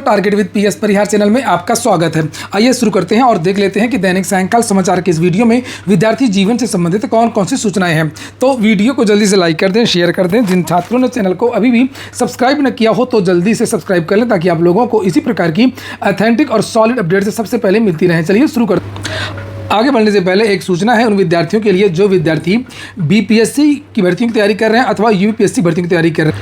Target with PS Parihar channel में आपका स्वागत है। आइए शुरू करते हैं और देख लेते हैं कि दैनिक सायंकाल समाचार के इस वीडियो में विद्यार्थी जीवन से संबंधित कौन कौन सी सूचनाएं हैं। तो वीडियो को जल्दी से लाइक कर दें, शेयर कर दें। जिन छात्रों ने चैनल को अभी भी सब्सक्राइब न किया हो तो जल्दी से सब्सक्राइब कर लें ताकि आप लोगों को इसी प्रकार की ऑथेंटिक और सॉलिड अपडेट से सबसे पहले मिलती रहे। चलिए शुरू करते हैं। आगे बढ़ने से पहले एक सूचना है उन विद्यार्थियों के लिए जो विद्यार्थी बीपीएससी की भर्तियों की तैयारी कर रहे हैं अथवा यूपीएससी भर्तियों की तैयारी कर रहे हैं।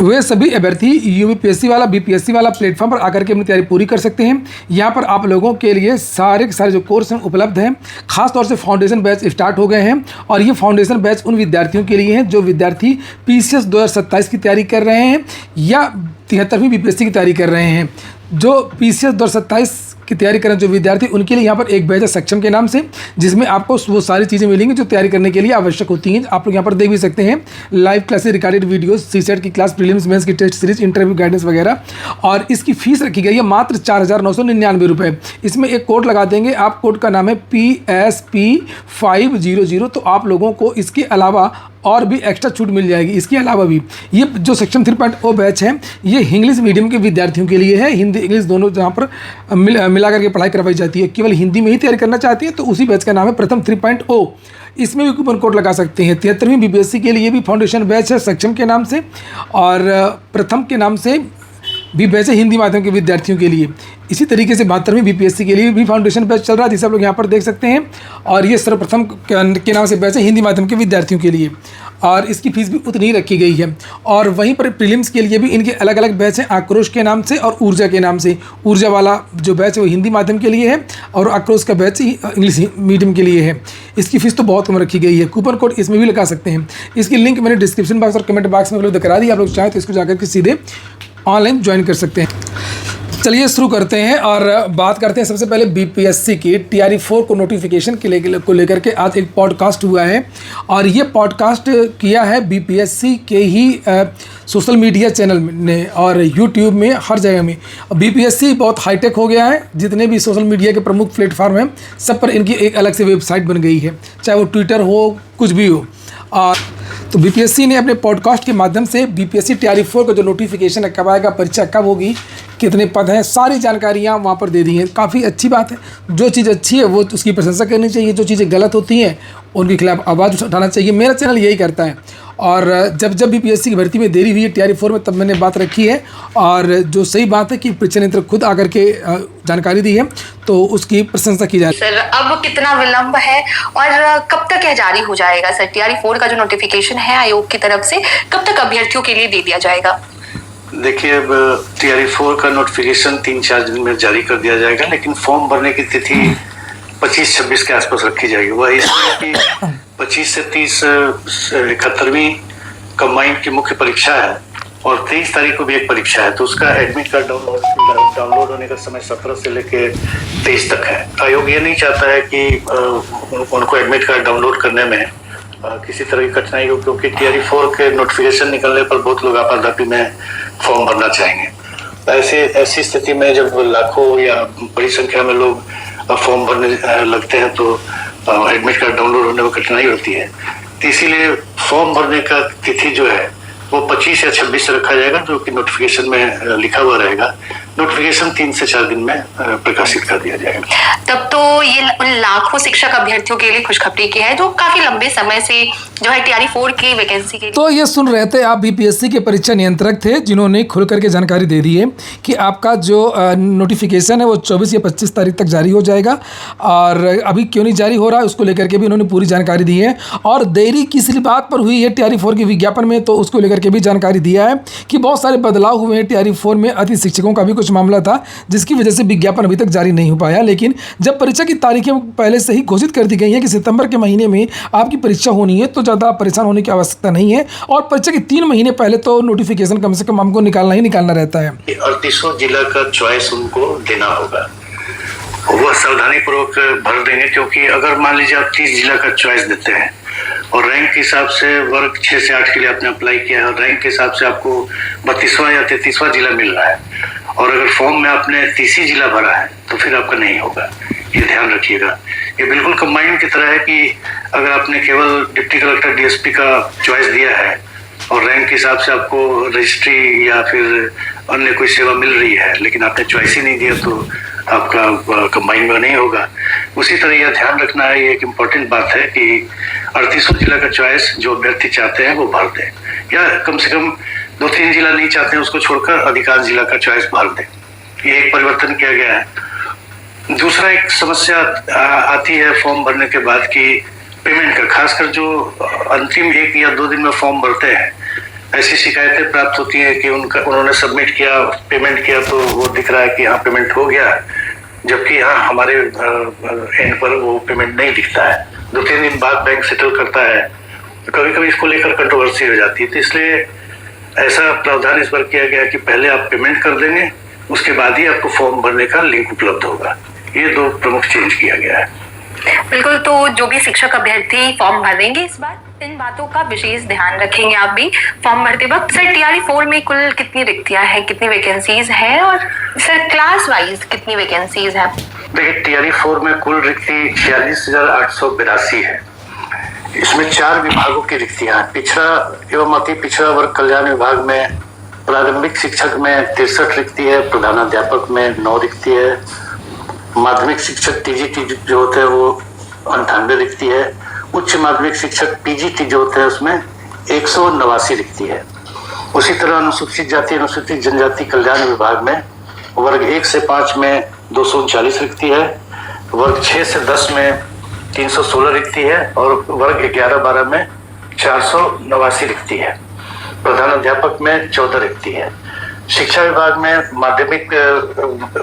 वे सभी अभ्यर्थी यूपीएससी वाला बीपीएससी वाला प्लेटफॉर्म पर आकर के अपनी तैयारी पूरी कर सकते हैं। यहाँ पर आप लोगों के लिए सारे के सारे जो कोर्स हैं उपलब्ध हैं। खास तौर से फाउंडेशन बैच स्टार्ट हो गए हैं और ये फाउंडेशन बैच उन विद्यार्थियों के लिए हैं जो विद्यार्थी पीसीएस 2027 की तैयारी कर रहे हैं या 73वीं बीपीएससी की तैयारी कर रहे हैं। जो पीसीएस 2027 की तैयारी करें जो विद्यार्थी, उनके लिए यहाँ पर एक बैच है सक्षम के नाम से, जिसमें आपको वो सारी चीज़ें मिलेंगी जो तैयारी करने के लिए आवश्यक होती हैं। आप लोग यहाँ पर देख भी सकते हैं live classes, recorded videos, CSAT की क्लास, प्रीलिम्स मेंस की टेस्ट सीरीज, इंटरव्यू गाइडेंस वगैरह। और इसकी फीस रखी गई है मात्र 4,999 रुपये। इसमें एक कोड लगा देंगे आप, कोड का नाम है PSP500। तो आप लोगों को इसके अलावा और भी एक्स्ट्रा छूट मिल जाएगी। इसके अलावा भी ये जो सेक्शन 3.0 बैच है ये इंग्लिश मीडियम के विद्यार्थियों के लिए है। हिंदी इंग्लिश दोनों जहाँ पर मिला करके पढ़ाई करवाई जाती है। केवल हिंदी में ही तैयारी करना चाहती है तो उसी बैच का नाम है प्रथम 3.0। इसमें भी कूपन कोड लगा सकते हैं। 73वीं बीपीएससी के लिए भी फाउंडेशन बैच है सक्षम के नाम से और प्रथम के नाम से भी बैच है हिंदी माध्यम के विद्यार्थियों के लिए। इसी तरीके से 72वीं बीपीएससी के लिए भी फाउंडेशन बैच चल रहा है जिसे आप लोग यहाँ पर देख सकते हैं। और ये सर्वप्रथम के नाम से बैच है हिंदी माध्यम के विद्यार्थियों के लिए और इसकी फीस भी उतनी ही रखी गई है। और वहीं पर प्रीलिम्स के लिए भी इनके अलग अलग बैच हैं, आक्रोश के नाम से और ऊर्जा के नाम से। ऊर्जा वाला जो बैच है वो हिंदी माध्यम के लिए है और आक्रोश का बैच इंग्लिश मीडियम के लिए है। इसकी फीस तो बहुत कम रखी गई है। कूपन कोड इसमें भी लगा सकते हैं। इसकी लिंक मैंने डिस्क्रिप्शन बॉक्स और कमेंट बॉक्स में उपलब्ध करा दी। आप लोग चाहें तो इसको जाकर के सीधे ऑनलाइन ज्वाइन कर सकते हैं। चलिए शुरू करते हैं और बात करते हैं सबसे पहले बीपीएससी की TRE4 को नोटिफिकेशन को लेकर के आज एक पॉडकास्ट हुआ है और ये पॉडकास्ट किया है बीपीएससी के ही सोशल मीडिया चैनल ने और यूट्यूब में हर जगह में। बीपीएससी बहुत हाईटेक हो गया है। जितने भी सोशल मीडिया के प्रमुख प्लेटफॉर्म हैं सब पर इनकी एक अलग से वेबसाइट बन गई है, चाहे वो ट्विटर हो कुछ भी हो। और तो बीपीएससी ने अपने पॉडकास्ट के माध्यम से बीपीएससी TRE4 का जो नोटिफिकेशन है, कब आएगा, परीक्षा कब होगी, कितने पद हैं, सारी जानकारियाँ वहाँ पर दे दी हैं। काफ़ी अच्छी बात है। जो चीज़ अच्छी है वो उसकी प्रशंसा करनी चाहिए, जो चीज़ें गलत होती हैं उनके खिलाफ आवाज़ उठाना चाहिए। मेरा चैनल यही करता है। और जब बीपीएससी की भर्ती में देरी हुई है TRE4 में, तब मैंने बात रखी है। और जो सही बात है कि परीक्षा नियंत्रक खुद आकर के जानकारी दी है तो उसकी प्रशंसा की जाए। सर अब कितना विलंब है और कब तक यह जारी हो जाएगा? सर TRE4 का जो नोटिफिकेशन है आयोग की तरफ से कब तक अभ्यर्थियों के लिए दे दिया जाएगा? देखिए, अब TRE4 का नोटिफिकेशन 3-4 दिन में जारी कर दिया जाएगा, लेकिन फॉर्म भरने की तिथि 25-26 के आसपास रखी जाएगी। वह इसमें कि 25 से 30 71वीं कंबाइंड की मुख्य परीक्षा है और 23 तारीख को भी एक परीक्षा है। तो उसका एडमिट कार्ड डाउनलोड होने का समय 17 से लेकर 23 तक है। आयोग ये नहीं चाहता है कि उनको एडमिट कार्ड डाउनलोड करने में किसी तरह की कठिनाई हो, क्योंकि TRE4 के नोटिफिकेशन निकलने पर बहुत लोग आपातकाल में फॉर्म भरना चाहेंगे। ऐसी स्थिति में जब लाखों या बड़ी संख्या में लोग फॉर्म भरने लगते हैं तो एडमिट कार्ड डाउनलोड होने में कठिनाई होती है। तो इसीलिए फॉर्म भरने का तिथि जो है वो 25 या 26 से रखा जाएगा, जो कि नोटिफिकेशन में लिखा हुआ रहेगा। नोटिफिकेशन 3 से 4 दिन में प्रकाशित कर दिया जाएगा। तब तो ये उन लाखों शिक्षक अभ्यर्थियों के लिए खुशखबरी की है जो काफी लंबे समय से जो है TRE4 की वैकेंसी के। तो ये सुन रहे थे आप, बीपीएससी के परीक्षा नियंत्रक थे जिन्होंने खुल करके जानकारी दे दी है कि आपका जो नोटिफिकेशन है वो 24 या 25 तारीख तक जारी हो जाएगा। और अभी क्यों नहीं जारी हो रहा है उसको लेकर के भी उन्होंने पूरी जानकारी दी है। और देरी किस बात पर हुई है TRE4 के विज्ञापन में, तो उसको लेकर के भी जानकारी दिया है कि बहुत सारे बदलाव हुए हैं TRE4 में। अति शिक्षकों का भी कुछ मामला था जिसकी वजह से विज्ञापन अभी तक जारी नहीं हो पाया। लेकिन जब परीक्षा की तारीखें पहले से ही घोषित कर दी गई हैं कि सितंबर के महीने में आपकी परीक्षा होनी है, तो ज़्यादा परेशान होने की आवश्यकता नहीं है। और परीक्षा के 3 महीने पहले तो नोटिफिकेशन कम से कम हमको निकालना रहता है। 38 जिला का चॉइस उनको देना होगा, वह सावधानी पूर्वक भर देंगे, क्योंकि अगर मान लीजिए आप 30 जिला का चॉइस देते हैं और रैंक के हिसाब से वर्ग 6 से 8 के लिए आपने अप्लाई किया है और रैंक के हिसाब से आपको 32वां या 33वां जिला मिल रहा है और अगर फॉर्म में आपने 30 जिला भरा है तो फिर आपका नहीं होगा। ये ध्यान रखिएगा। ये बिल्कुल कंबाइंड की तरह है कि अगर आपने केवल डिप्टी कलेक्टर DSP का चॉइस दिया है और रैंक के हिसाब से आपको रजिस्ट्री या फिर अन्य कोई सेवा मिल रही है, लेकिन आपने चॉइस ही नहीं दिया तो आपका कंबाइन में नहीं होगा। उसी तरह यह ध्यान रखना है, ये एक इम्पोर्टेंट बात है कि 38 जिला का चॉइस जो अभ्यर्थी चाहते हैं वो भर दें, या कम से कम 2-3 जिला नहीं चाहते हैं उसको छोड़कर अधिकांश जिला का चॉइस भर दें। ये एक परिवर्तन किया गया है। दूसरा एक समस्या आती है फॉर्म भरने के बाद की पेमेंट का, खासकर जो अंतिम 1 या 2 दिन में फॉर्म भरते हैं, ऐसी शिकायतें प्राप्त होती है कि उन्होंने सबमिट किया, पेमेंट किया तो वो दिख रहा है कि हाँ पेमेंट हो गया, जबकि हाँ हमारे एंड पर वो पेमेंट नहीं दिखता है। 2-3 दिन बाद बैंक सेटल करता है, तो कभी कभी इसको लेकर कंट्रोवर्सी हो जाती है। तो इसलिए ऐसा प्रावधान इस बार किया गया कि पहले आप पेमेंट कर देंगे, उसके बाद ही आपको फॉर्म भरने का लिंक उपलब्ध होगा। ये 2 प्रमुख चेंज किया गया है। बिल्कुल, तो जो भी शिक्षक अभ्यर्थी फॉर्म भरेंगे इस बार, इन बातों का विशेष ध्यान रखेंगे आप भी फॉर्म भरते वक्त। सर, TRE 4 में कुल कितनी रिक्तियां हैं, कितनी वैकेंसीज हैं, और सर क्लास वाइज कितनी वैकेंसीज हैं? देखिए, TRE 4 में कुल रिक्ति 46,882 है। इसमें 4 विभागों की रिक्तियां हैं। पिछड़ा एवं अति पिछड़ा वर्ग कल्याण विभाग में प्रारंभिक शिक्षक में 63 रिक्ति है, प्रधानाध्यापक में 9 रिक्ति है, माध्यमिक शिक्षक TGT जो होते हैं वो 98 रिक्ति है, उच्च माध्यमिक शिक्षक PGT जो होते हैं उसमें 189 रिक्ति है। उसी तरह अनुसूचित जाति अनुसूचित जनजाति कल्याण विभाग में वर्ग 1 से 5 में 239 रिक्ति है, वर्ग 6 से 10 में 316 रिक्ति है, और वर्ग 11-12 में 489 रिक्ति है। प्रधानाध्यापक में 14 रिक्ति है। शिक्षा विभाग में माध्यमिक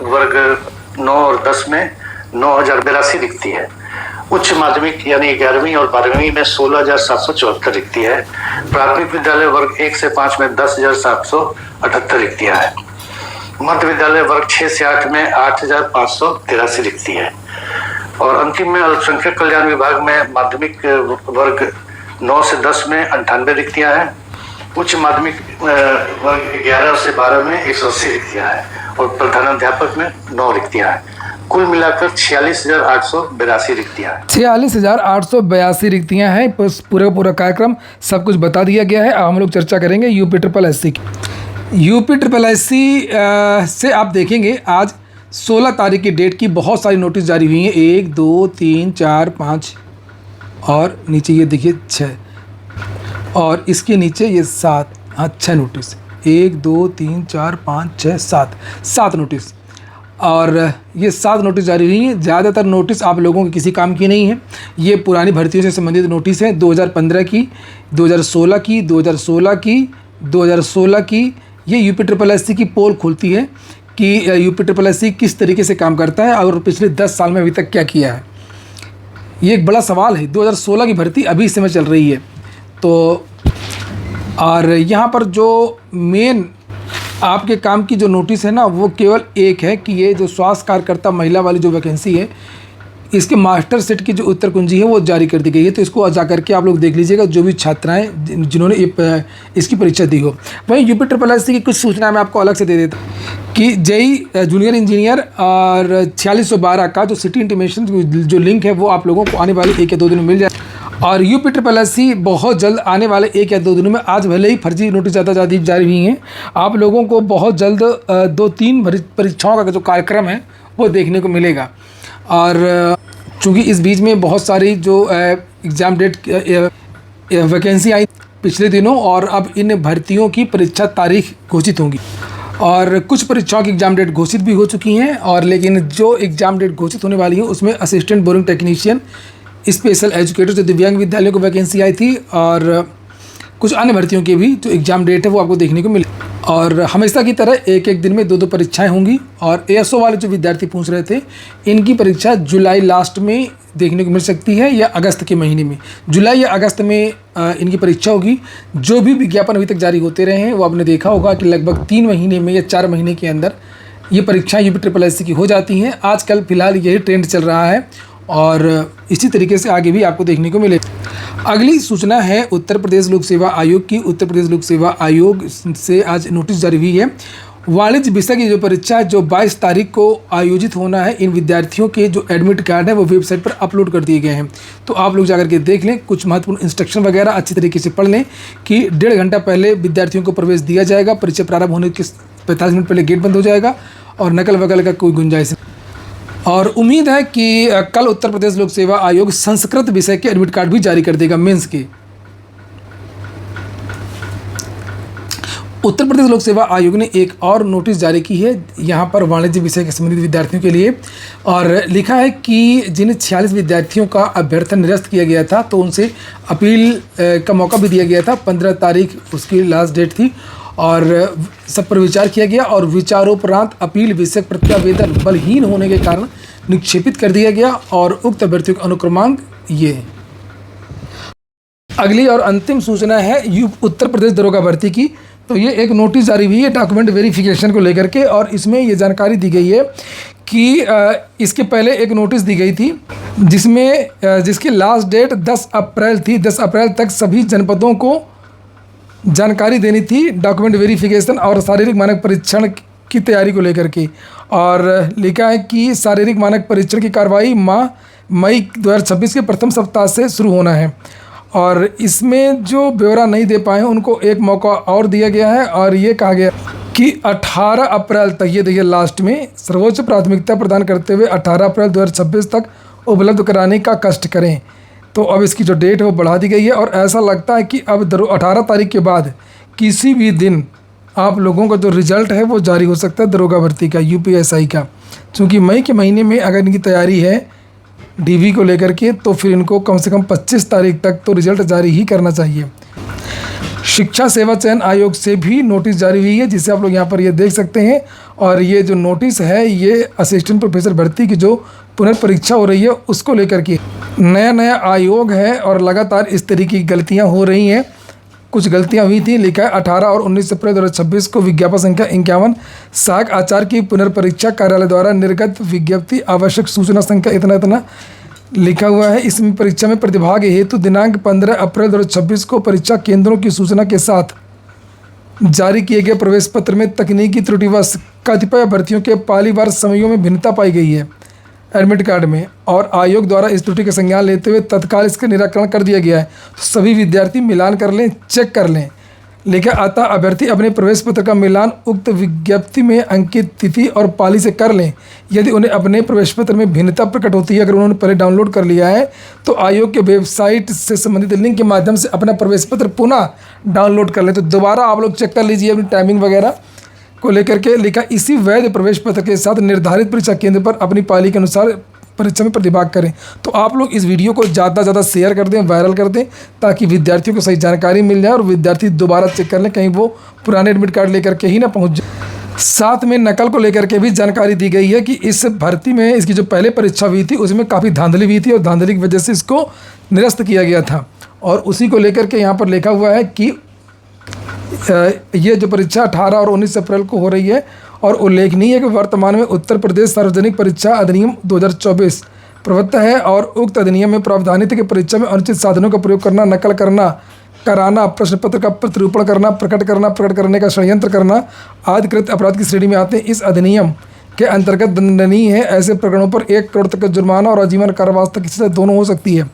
वर्ग 9 और 10 में 9,082 रिक्ति है। उच्च माध्यमिक यानी 11वीं और 12वीं में 16,774 रिक्ति है। प्राथमिक विद्यालय वर्ग 1 से 5 में 10,778 रिक्तियां हैं। मध्य विद्यालय वर्ग 6 से 8 में 8,583 रिक्ति है। और अंतिम में अल्पसंख्यक कल्याण विभाग में माध्यमिक वर्ग 9 से 10 में 98 रिक्तियां हैं। उच्च माध्यमिक वर्ग 11 से 12 में 180 रिक्तियां हैं, और प्रधानाध्यापक में 9 रिक्तियां हैं। कुल मिलाकर 46,882 रिक्तियां हैं। 46,882 रिक्तियां हैं। बस पूरा कार्यक्रम सब कुछ बता दिया गया है। अब हम लोग चर्चा करेंगे UPSSC की। UPSSC से आप देखेंगे आज 16 तारीख की डेट की बहुत सारी नोटिस जारी हुई हैं। 1, 2, 3, 4, 5 और नीचे ये देखिए 6, और इसके नीचे ये 7, हाँ 6 नोटिस। 1, 2, 3, 4, 5, 6, 7 नोटिस, और ये 7 नोटिस जारी हुई हैं। ज़्यादातर नोटिस आप लोगों के किसी काम की नहीं है। ये पुरानी भर्तियों से संबंधित नोटिस हैं। 2015 की, 2016 की, 2016 की, 2016 की। ये UPSSC की पोल खुलती है कि UPSSC किस तरीके से काम करता है और पिछले 10 साल में अभी तक क्या किया है। ये एक बड़ा सवाल है। 2016 की भर्ती अभी इस समय चल रही है। तो और यहाँ पर जो मेन आपके काम की जो नोटिस है ना, वो केवल एक है कि ये जो स्वास्थ्य कार्यकर्ता महिला वाली जो वैकेंसी है, इसके मास्टर सेट की जो उत्तर कुंजी है वो जारी कर दी गई है। तो इसको जा करके आप लोग देख लीजिएगा, जो भी छात्राएं जिन्होंने इसकी परीक्षा दी हो। वहीं UPSSC की कुछ सूचना मैं आपको अलग से दे देता कि JEE जूनियर इंजीनियर और 4612 का जो सिटी इंटीमेशन जो लिंक है वो आप लोगों को आने वाले 1 या 2 दिन में मिल जाए। और UPSSC बहुत जल्द आने वाले 1 या 2 दिनों में, आज भले ही फर्जी नोटिस ज़्यादा जारी हुई हैं, आप लोगों को बहुत जल्द 2-3 परीक्षाओं का जो कार्यक्रम है वो देखने को मिलेगा। और चूँकि इस बीच में बहुत सारी जो एग्ज़ाम डेट वैकेंसी आई पिछले दिनों, और अब इन भर्तियों की परीक्षा तारीख घोषित होंगी, और कुछ परीक्षाओं की एग्ज़ाम डेट घोषित भी हो चुकी हैं। और लेकिन जो एग्ज़ाम डेट घोषित होने वाली है उसमें assistant boring technician, special educator जो दिव्यांग विद्यालयों को वैकेंसी आई थी, और कुछ अन्य भर्तियों की भी जो एग्ज़ाम डेट है वो आपको देखने को मिले। और हमेशा की तरह 1-1 दिन में 2-2 परीक्षाएं होंगी। और ASO वाले जो विद्यार्थी पूछ रहे थे, इनकी परीक्षा जुलाई लास्ट में देखने को मिल सकती है या अगस्त के महीने में। जुलाई या अगस्त में इनकी परीक्षा होगी। जो भी विज्ञापन अभी तक जारी होते रहे हैं वो आपने देखा होगा कि लगभग 3 महीने में या 4 महीने के अंदर ये परीक्षाएँ UPSSC की हो जाती हैं। आजकल फ़िलहाल यही ट्रेंड चल रहा है, और इसी तरीके से आगे भी आपको देखने को मिले। अगली सूचना है उत्तर प्रदेश लोक सेवा आयोग की। उत्तर प्रदेश लोक सेवा आयोग से आज नोटिस जारी हुई है। वाणिज्य विषय की जो परीक्षा जो 22 तारीख को आयोजित होना है, इन विद्यार्थियों के जो एडमिट कार्ड है वो वेबसाइट पर अपलोड कर दिए गए हैं। तो आप लोग जाकर के देख लें, कुछ महत्वपूर्ण इंस्ट्रक्शन वगैरह अच्छी तरीके से पढ़ लें कि 1.5 घंटा पहले विद्यार्थियों को प्रवेश दिया जाएगा। परीक्षा प्रारंभ होने के 45 मिनट पहले गेट बंद हो जाएगा और नकल वकल का कोई गुंजाइश नहीं। और उम्मीद है कि कल उत्तर प्रदेश लोक सेवा आयोग संस्कृत विषय के एडमिट कार्ड भी जारी कर देगा मेंस के। उत्तर प्रदेश लोक सेवा आयोग ने एक और नोटिस जारी की है यहाँ पर वाणिज्य विषय के संबंधित विद्यार्थियों के लिए, और लिखा है कि जिन 46 विद्यार्थियों का अभ्यर्थन निरस्त किया गया था तो उनसे अपील का मौका भी दिया गया था। 15 तारीख उसकी लास्ट डेट थी और सब पर विचार किया गया और विचारोपरांत अपील विषयक प्रत्यावेदन बलहीन होने के कारण निक्षेपित कर दिया गया और उक्त अभ्यर्थियों का अनुक्रमांक ये है। अगली और अंतिम सूचना है उत्तर प्रदेश दरोगा भर्ती की। तो ये एक नोटिस जारी हुई है डॉक्यूमेंट वेरिफिकेशन को लेकर के, और इसमें ये जानकारी दी गई है कि इसके पहले एक नोटिस दी गई थी जिसकी लास्ट डेट 10 अप्रैल थी। 10 अप्रैल तक सभी जनपदों को जानकारी देनी थी डॉक्यूमेंट वेरिफिकेशन और शारीरिक मानक परीक्षण की तैयारी को लेकर के। और लिखा है कि शारीरिक मानक परीक्षण की कार्रवाई मई 2026 के प्रथम सप्ताह से शुरू होना है, और इसमें जो ब्यौरा नहीं दे पाए हैं उनको एक मौका और दिया गया है। और ये कहा गया कि 18 अप्रैल तक, ये देखिए लास्ट में, सर्वोच्च प्राथमिकता प्रदान करते हुए 18 अप्रैल 2026 तक उपलब्ध कराने का कष्ट करें। तो अब इसकी जो डेट है वो बढ़ा दी गई है और ऐसा लगता है कि अब 18 तारीख के बाद किसी भी दिन आप लोगों का जो रिजल्ट है वो जारी हो सकता है दरोगा भर्ती का, यूपीएसआई का। चूँकि मई के महीने में अगर इनकी तैयारी है डीवी को लेकर के तो फिर इनको कम से कम 25 तारीख तक तो रिजल्ट जारी ही करना चाहिए। शिक्षा सेवा चयन आयोग से भी नोटिस जारी हुई है जिसे आप लोग यहाँ पर ये देख सकते हैं। और ये जो नोटिस है ये असिस्टेंट प्रोफेसर भर्ती की जो पुनर्परीक्षा हो रही है उसको लेकर के नया आयोग है और लगातार इस तरीके की गलतियाँ हो रही हैं। कुछ गलतियां हुई थी। लिखा है 18 और 19 अप्रैल 2026 को विज्ञापन संख्या 51 सहायक आचार्य की पुनर्परीक्षा कार्यालय द्वारा निर्गत विज्ञप्ति आवश्यक सूचना संख्या इतना लिखा हुआ है। इसमें परीक्षा में प्रतिभाग हेतु दिनांक 15 अप्रैल 2026 को परीक्षा केंद्रों की सूचना के साथ जारी किए गए प्रवेश पत्र में तकनीकी त्रुटिवश कतिपय अभ्यर्थियों के पालीवार समयों में भिन्नता पाई गई है एडमिट कार्ड में, और आयोग द्वारा इस त्रुटि का संज्ञान लेते हुए तत्काल इसका निराकरण कर दिया गया है। तो सभी विद्यार्थी मिलान कर लें, चेक कर लें। लेकिन अतः अभ्यर्थी अपने प्रवेश पत्र का मिलान उक्त विज्ञप्ति में अंकित तिथि और पाली से कर लें। यदि उन्हें अपने प्रवेश पत्र में भिन्नता प्रकट होती है, अगर उन्होंने पहले डाउनलोड कर लिया है तो आयोग के वेबसाइट से संबंधित लिंक के माध्यम से अपना प्रवेश पत्र पुनः डाउनलोड कर लें। तो दोबारा आप लोग चेक कर लीजिए अपनी टाइमिंग वगैरह को लेकर के। लिखा इसी वैध प्रवेश पत्र के साथ निर्धारित परीक्षा केंद्र पर अपनी पाली के अनुसार परीक्षा में प्रतिभाग करें। तो आप लोग इस वीडियो को ज़्यादा से ज़्यादा शेयर कर दें, वायरल कर दें, ताकि विद्यार्थियों को सही जानकारी मिल जाए और विद्यार्थी दोबारा चेक कर लें कहीं वो पुराने एडमिट कार्ड लेकर के ही ना पहुंच जाए। साथ में नकल को लेकर के भी जानकारी दी गई है कि इस भर्ती में इसकी जो पहले परीक्षा हुई थी उसमें काफ़ी धांधली हुई थी और धांधली की वजह से इसको निरस्त किया गया था। और उसी को लेकर के यहाँ पर लिखा हुआ है कि ये जो परीक्षा 18 और 19 अप्रैल को हो रही है। और उल्लेखनीय है कि वर्तमान में उत्तर प्रदेश सार्वजनिक परीक्षा अधिनियम 2024 प्रवृत्त है और उक्त अधिनियम में प्रावधानित है कि परीक्षा में अनुचित साधनों का प्रयोग करना, नकल करना, कराना, प्रश्न पत्र का प्रतिरूपण करना, प्रकट करने का षड्यंत्र करना आदि कृत अपराध की श्रेणी में आते हैं। इस अधिनियम के अंतर्गत दंडनीय है। ऐसे प्रकरणों पर 1 करोड़ तक का जुर्माना और आजीवन कारावास तक की सजा दोनों हो सकती है।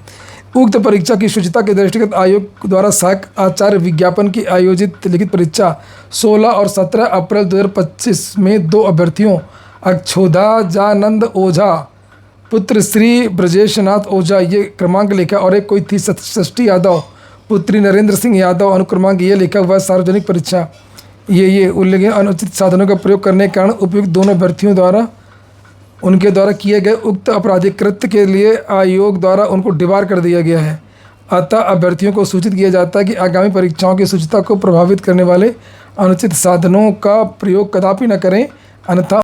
उक्त परीक्षा की शुचिता के दृष्टिगत आयोग द्वारा सहायक आचार्य विज्ञापन की आयोजित लिखित परीक्षा 16 और 17 अप्रैल 2025 में 2 अभ्यर्थियों अक्षोधाजानंद ओझा पुत्र श्री ब्रजेश नाथ ओझा ये क्रमांक लिखा, और एक कोई थी षष्ठी यादव पुत्री नरेंद्र सिंह यादव अनुक्रमांक ये लिखा हुआ। सार्वजनिक परीक्षा ये उल्लेखनीय अनुचित साधनों का प्रयोग करने के कारण उपयुक्त दोनों अभ्यर्थियों द्वारा उनके द्वारा किए गए उक्त आपराधिक कृत्य के लिए आयोग द्वारा उनको डिबार कर दिया गया है। अतः अभ्यर्थियों को सूचित किया जाता है कि आगामी परीक्षाओं की शुचिता को प्रभावित करने वाले अनुचित साधनों का प्रयोग कदापि न करें, अन्यथा